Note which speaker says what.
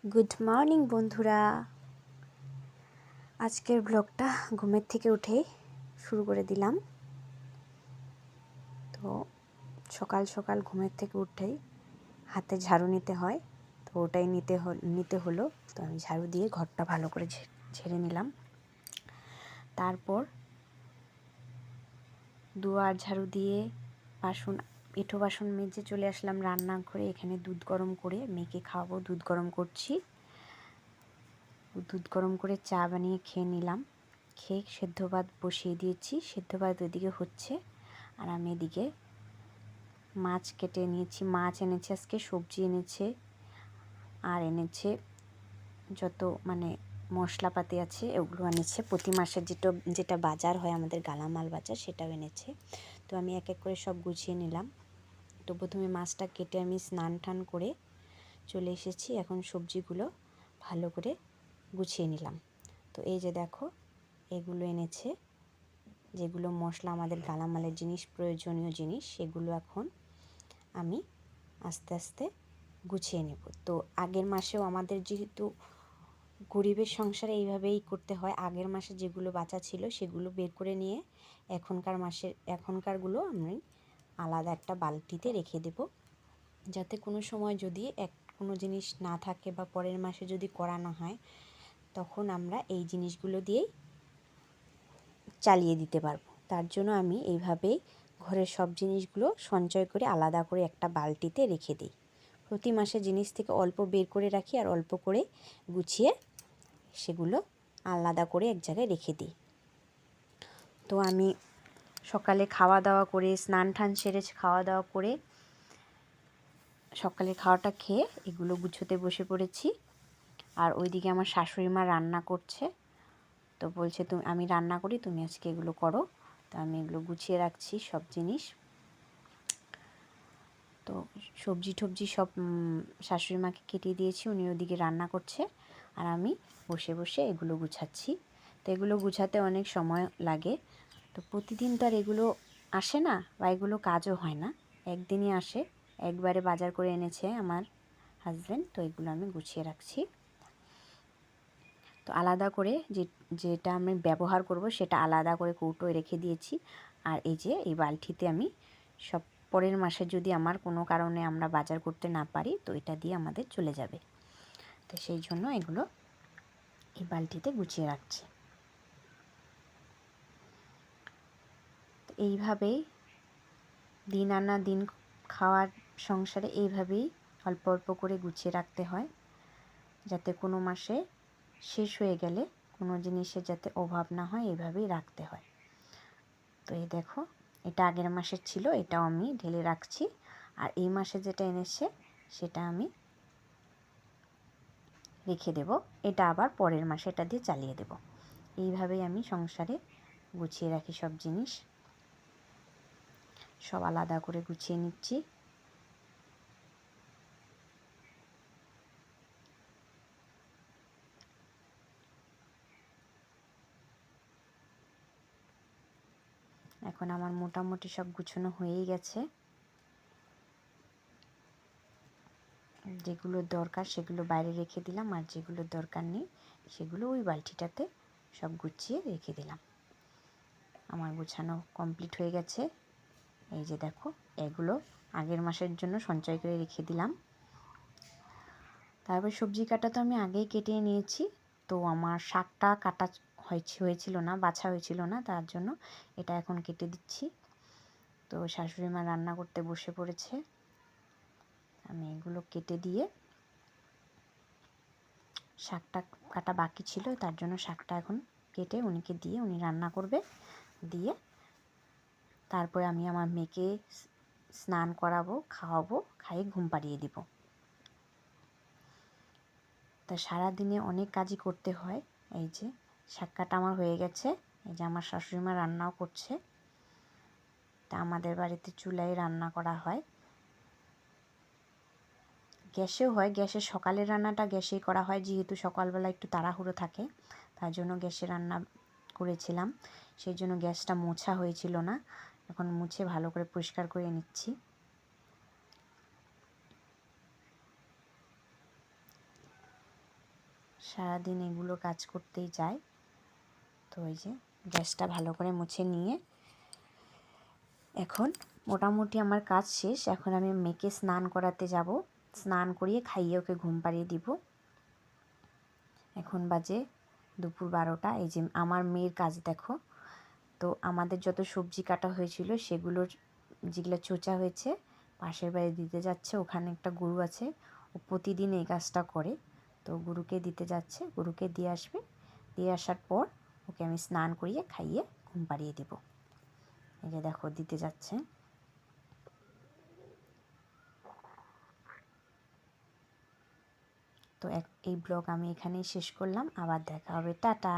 Speaker 1: Good morning বন্ধুরা। আজকের ব্লগটা ঘুমের থেকে উঠেই শুরু করে দিলাম। তো সকাল সকাল ঘুমের থেকে উঠেই হাতে ঝাড়ু নিতে হয়, তো ওটাই নিতে হলো। তো আমি ঝাড়ু দিয়ে ঘরটা ভালো করে ঝেড়ে নিলাম। তারপর দুয়ার ঝাড়ু দিয়ে এঁঠো বাসন মেজে চলে আসলাম রান্নাঘরে। এখানে দুধ গরম করে মেয়েকে খাওয়াবো। দুধ গরম করছি। দুধ গরম করে চা বানিয়ে খেয়ে নিলাম। খেয়ে সেদ্ধ ভাত বসিয়ে দিয়েছি। সেদ্ধ ভাত ওইদিকে হচ্ছে, আর আমি এদিকে মাছ কেটে নিয়েছি। মাছ এনেছে আজকে, সবজি এনেছে, আর এনেছে যত মশলাপাতি আছে ওগুলো এনেছে। প্রতি মাসের যেটা বাজার হয় আমাদের গালামাল বাজার, সেটাও এনেছে। তো আমি এক এক করে সব গুছিয়ে নিলাম। তো প্রথমে মাছটা কেটে আমি স্নান টান করে চলে এসেছি। এখন সবজিগুলো ভালো করে গুছিয়ে নিলাম। তো এই যে দেখো, এগুলো এনেছে, যেগুলো মশলা আমাদের গালামালের জিনিস, প্রয়োজনীয় জিনিস, সেগুলো এখন আমি আস্তে আস্তে গুছিয়ে নেব। তো আগের মাসেও আমাদের যেহেতু গরিবের সংসারে এইভাবেই করতে হয়, আগের মাসে যেগুলো বাঁচা ছিল সেগুলো বের করে নিয়ে এখনকারগুলো আমি আলাদা একটা বালতিতে রেখে দেব, যাতে কোনো সময় যদি কোনো জিনিস না থাকে বা পরের মাসে যদি করা না হয়, তখন আমরা এই জিনিসগুলো দিয়েই চালিয়ে দিতে পারবো। তার জন্য আমি এইভাবেই ঘরের সব জিনিসগুলো সঞ্চয় করে আলাদা করে একটা বালতিতে রেখে দিই। প্রতি মাসে জিনিস থেকে অল্প বের করে রাখি, আর অল্প করে গুছিয়ে সেগুলো আলাদা করে এক জায়গায় রেখে দিই। তো আমি সকালে খাওয়া দাওয়া করে, স্নান টান সেরে খাওয়া দাওয়া করে সকালে খাওয়াটা খেয়ে এগুলো গুছোতে বসে পড়েছি। আর ওইদিকে আমার শাশুড়ি মা রান্না করছে। তো বলছে আমি রান্না করি, তুমি আজকে এগুলো করো। তো আমি এগুলো গুছিয়ে রাখছি সব জিনিস। তো সবজি টবজি সব শাশুড়ি মাকে কেটে দিয়েছি, উনি ওদিকে রান্না করছে, আর আমি বসে বসে এগুলো গুছাচ্ছি। তো এগুলো গুছাতে অনেক সময় লাগে। তো প্রতিদিন তো আর এগুলো আসে না, বা এগুলো কাজও হয় না, একদিনই আসে। একবারে বাজার করে এনেছে আমার হাজব্যান্ড। তো এগুলো আমি গুছিয়ে রাখছি। তো আলাদা করে যেটা আমি ব্যবহার করব সেটা আলাদা করে কৌটোয় রেখে দিয়েছি। আর এই যে এই বালতিতে আমি সব পরের মাসে যদি আমার কোনো কারণে আমরা বাজার করতে না পারি, তো এটা দিয়ে আমাদের চলে যাবে। তো সেই জন্য এগুলো এই বালতিতে গুছিয়ে রাখছি। তো এইভাবেই দিন আনা দিন খাওয়ার সংসারে এইভাবেই অল্প অল্প করে গুছিয়ে রাখতে হয়, যাতে কোনো মাসে শেষ হয়ে গেলে কোনো জিনিসের যাতে অভাব না হয়, এইভাবেই রাখতে হয়। তো এই দেখো, এটা আগের মাসের ছিল, এটাও আমি ঢেলে রাখছি। আর এই মাসে যেটা এনেছে সেটা আমি রেখে দেব, এটা আবার পরের মাসে এটা দিয়ে চালিয়ে দেব। এইভাবেই আমি সংসারে গুছিয়ে রাখি সব জিনিস। সব আলাদা করে গুছিয়ে নিচ্ছি। এখন আমার মোটামুটি সব গুছানো হয়েই গেছে। যেগুলোর দরকার সেগুলো বাইরে রেখে দিলাম, আর যেগুলোর দরকার নেই সেগুলো ওই বালতিটাতে সব গুছিয়ে রেখে দিলাম। আমার গুছানো কমপ্লিট হয়ে গেছে। এই যে দেখো, এগুলো আগের মাসের জন্য সঞ্চয় করে রেখে দিলাম। তারপর সবজি কাটা তো আমি আগেই কেটে নিয়েছি। তো আমার শাকটা কাটা হয়েছিল না, বাছা হয়েছিল না, তার জন্য এটা এখন কেটে দিচ্ছি। তো শাশুড়ি মা রান্না করতে বসে পড়েছে। আমি এগুলো কেটে দিয়ে, শাকটা কাটা বাকি ছিল, তার জন্য শাকটা এখন কেটে উনিকে দিয়ে উনি রান্না করবে। দিয়ে তারপরে আমি আমার মেয়েকে স্নান করাবো, খাওয়াবো, খাইয়ে ঘুম পাড়িয়ে দিব। তা সারাদিনে অনেক কাজই করতে হয়। এই যে শাক কাটা আমার হয়ে গেছে। এই যে আমার শাশুড়ি মা রান্নাও করছে। তা আমাদের বাড়িতে চুলায় রান্না করা হয়, গ্যাসেও হয়। গ্যাসের সকালের রান্নাটা গ্যাসেই করা হয়, যেহেতু সকালবেলা একটু তাড়াহুড়ো থাকে, তার জন্য গ্যাসে রান্না করেছিলাম। সেই জন্য গ্যাসটা মোছা হয়েছিল না, এখন মুছে ভালো করে পরিষ্কার করে নিচ্ছি। সারাদিন এগুলো কাজ করতেই যায়। তো এই যে গ্যাসটা ভালো করে মুছে নিয়ে এখন মোটামুটি আমার কাজ শেষ। এখন আমি মেয়েকে স্নান করাতে যাব, স্নান করিয়ে খাইয়ে ওকে ঘুম পাড়িয়ে দিব। এখন বাজে দুপুর 12টা। এই যে আমার মেয়ের কাজ দেখো। তো আমাদের যত সবজি কাটা হয়েছিল সেগুলোর যেগুলো চোচা হয়েছে পাশের বাড়ি দিতে যাচ্ছে। ওখানে একটা গরু আছে, ও প্রতিদিন এই কাজটা করে। তো গরুকে দিতে যাচ্ছে, গরুকে দিয়ে আসবে। দিয়ে আসার পর ওকে আমি স্নান করিয়ে খাইয়ে ঘুম পাড়িয়ে দেব। এই যে দেখো দিতে যাচ্ছে। তো এই ব্লগ আমি এখানেই শেষ করলাম। আবার দেখা হবে, টাটা।